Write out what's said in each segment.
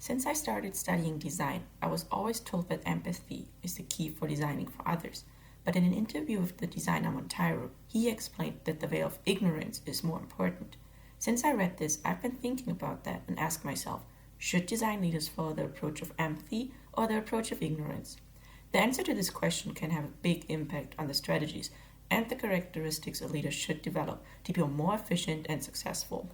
Since I started studying design, I was always told that empathy is the key for designing for others. But in an interview with the designer Monteiro, he explained that the veil of ignorance is more important. Since I read this, I've been thinking about that and asked myself, should design leaders follow the approach of empathy or the approach of ignorance? The answer to this question can have a big impact on the strategies and the characteristics a leader should develop to be more efficient and successful.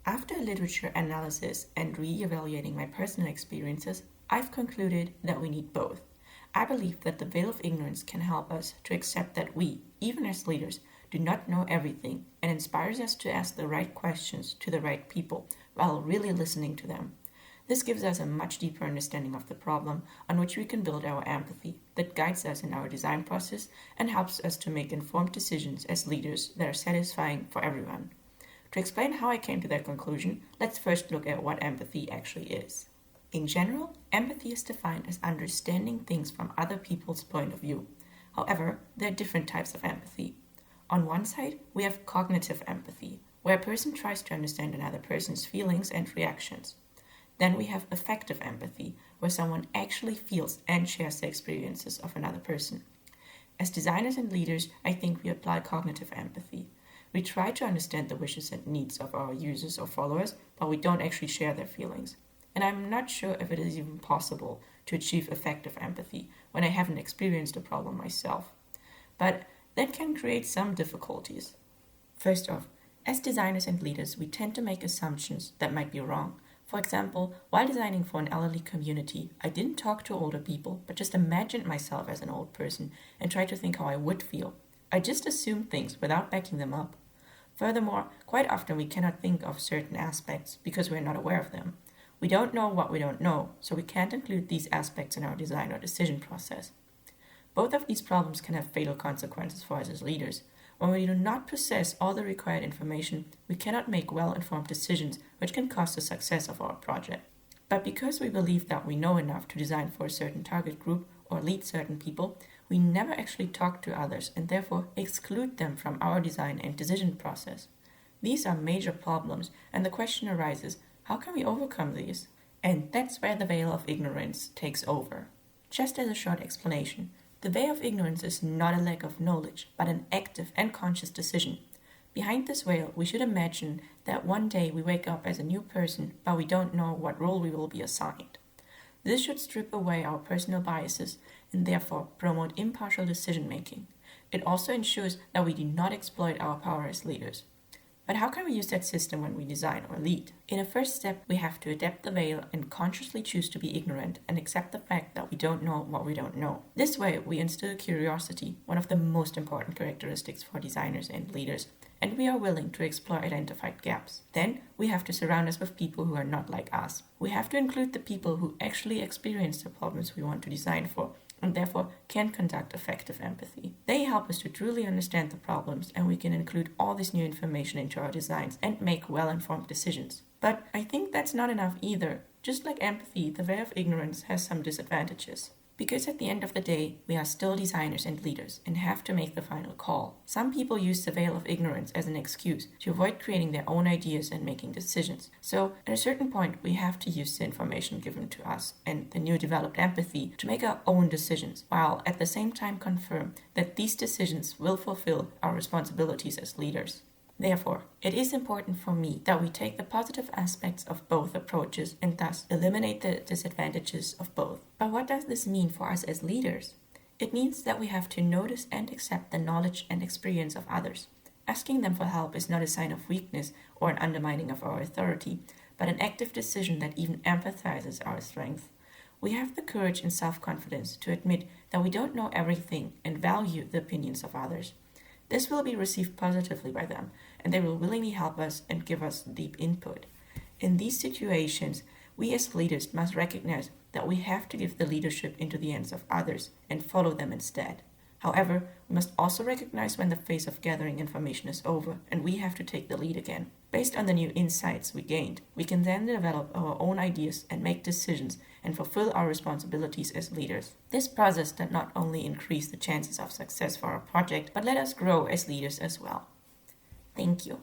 After literature analysis and re-evaluating my personal experiences, I've concluded that we need both. I believe that the veil of ignorance can help us to accept that we, even as leaders, do not know everything and inspires us to ask the right questions to the right people while really listening to them. This gives us a much deeper understanding of the problem on which we can build our empathy that guides us in our design process and helps us to make informed decisions as leaders that are satisfying for everyone. To explain how I came to that conclusion, let's first look at what empathy actually is. In general, empathy is defined as understanding things from other people's point of view. However, there are different types of empathy. On one side, we have cognitive empathy, where a person tries to understand another person's feelings and reactions. Then we have affective empathy, where someone actually feels and shares the experiences of another person. As designers and leaders, I think we apply cognitive empathy. We try to understand the wishes and needs of our users or followers, but we don't actually share their feelings. And I'm not sure if it is even possible to achieve effective empathy when I haven't experienced a problem myself. But that can create some difficulties. First off, as designers and leaders, we tend to make assumptions that might be wrong. For example, while designing for an elderly community, I didn't talk to older people, but just imagined myself as an old person and tried to think how I would feel. I just assumed things without backing them up. Furthermore, quite often we cannot think of certain aspects because we are not aware of them. We don't know what we don't know, so we can't include these aspects in our design or decision process. Both of these problems can have fatal consequences for us as leaders. When we do not possess all the required information, we cannot make well-informed decisions, which can cost the success of our project. But because we believe that we know enough to design for a certain target group or lead certain people, we never actually talk to others and therefore exclude them from our design and decision process. These are major problems, and the question arises, how can we overcome these? And that's where the veil of ignorance takes over. Just as a short explanation, the veil of ignorance is not a lack of knowledge, but an active and conscious decision. Behind this veil, we should imagine that one day we wake up as a new person, but we don't know what role we will be assigned. This should strip away our personal biases and therefore promote impartial decision-making. It also ensures that we do not exploit our power as leaders. But how can we use that system when we design or lead? In a first step, we have to adapt the veil and consciously choose to be ignorant and accept the fact that we don't know what we don't know. This way, we instill curiosity, one of the most important characteristics for designers and leaders, and we are willing to explore identified gaps. Then, we have to surround us with people who are not like us. We have to include the people who actually experience the problems we want to design for, and therefore can conduct effective empathy. They help us to truly understand the problems, and we can include all this new information into our designs and make well-informed decisions. But I think that's not enough either. Just like empathy, the veil of ignorance has some disadvantages. Because at the end of the day, we are still designers and leaders and have to make the final call. Some people use the veil of ignorance as an excuse to avoid creating their own ideas and making decisions. So at a certain point, we have to use the information given to us and the new developed empathy to make our own decisions, while at the same time confirm that these decisions will fulfill our responsibilities as leaders. Therefore, it is important for me that we take the positive aspects of both approaches and thus eliminate the disadvantages of both. But what does this mean for us as leaders? It means that we have to notice and accept the knowledge and experience of others. Asking them for help is not a sign of weakness or an undermining of our authority, but an active decision that even empathizes our strength. We have the courage and self-confidence to admit that we don't know everything and value the opinions of others. This will be received positively by them, and they will willingly help us and give us deep input. In these situations, we as leaders must recognize that we have to give the leadership into the hands of others and follow them instead. However, we must also recognize when the phase of gathering information is over and we have to take the lead again. Based on the new insights we gained, we can then develop our own ideas and make decisions and fulfill our responsibilities as leaders. This process does not only increase the chances of success for our project, but let us grow as leaders as well. Thank you.